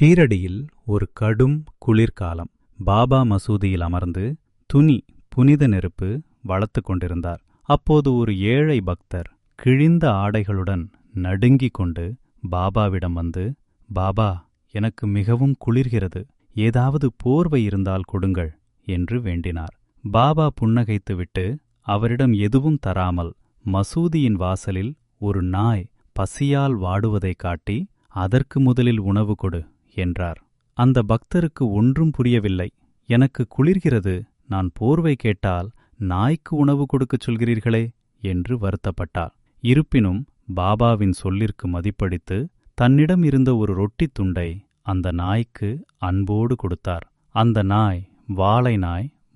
ஷீரடியில் ஒரு கடும் குளிர்காலம். பாபா மசூதியில் அமர்ந்து புனித நெருப்பு வளர்த்து கொண்டிருந்தார். அப்போது ஒரு ஏழை பக்தர் கிழிந்த ஆடைகளுடன் நடுங்கிக் கொண்டு பாபாவிடம் வந்து, பாபா, எனக்கு மிகவும் குளிர்கிறது, ஏதாவது போர்வை இருந்தால் கொடுங்கள் என்று வேண்டினார். பாபா புன்னகைத்துவிட்டு அவரிடம் எதுவும் தராமல் மசூதியின் வாசலில் ஒரு நாய் பசியால் வாடுவதைக் காட்டி, அதற்கு முதலில் உணவு கொடு என்றார். அந்த பக்தருக்கு ஒன்றும் புரியவில்லை. எனக்கு குளிர்கிறது, நான் போர்வை கேட்டால் நாய்க்கு உணவு கொடுக்கச் சொல்கிறீர்களே என்று வருத்தப்பட்டார். இருப்பினும் பாபாவின் சொல்லிற்கு மதிப்பளித்து தன்னிடம் இருந்த ஒரு ரொட்டித் துண்டை அந்த நாய்க்கு அன்போடு கொடுத்தார். அந்த நாய்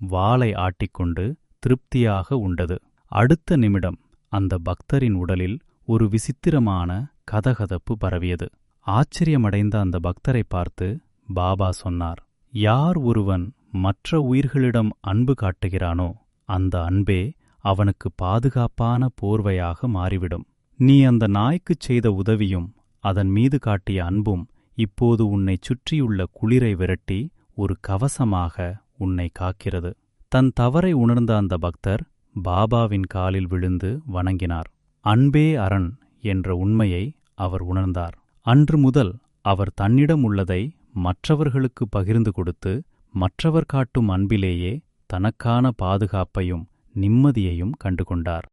வாலை ஆட்டிக்கொண்டு திருப்தியாக உண்டது. அடுத்த நிமிடம் அந்த பக்தரின் உடலில் ஒரு விசித்திரமான கதகதப்பு பரவியது. ஆச்சரியமடைந்த அந்த பக்தரை பார்த்து பாபா சொன்னார், யார் ஒருவன் மற்ற உயிர்களிடம் அன்பு காட்டுகிறானோ அந்த அன்பே அவனுக்கு பாதுகாப்பான போர்வையாக மாறிவிடும். நீ அந்த நாய்க்குச் செய்த உதவியும் அதன் மீது காட்டிய அன்பும் இப்போது உன்னைச் சுற்றியுள்ள குளிரை விரட்டி ஒரு கவசமாக உன்னை காக்கிறது. தன் தவறை உணர்ந்த அந்த பக்தர் பாபாவின் காலில் விழுந்து வணங்கினார். அன்பே அரண் என்ற உண்மையை அவர் உணர்ந்தார். அன்று முதல் அவர் தன்னிடம் உள்ளதை மற்றவர்களுக்கு பகிர்ந்து கொடுத்து, மற்றவர் காட்டும் அன்பிலேயே தனக்கான பாதுகாப்பையும் நிம்மதியையும் கண்டுகொண்டார்.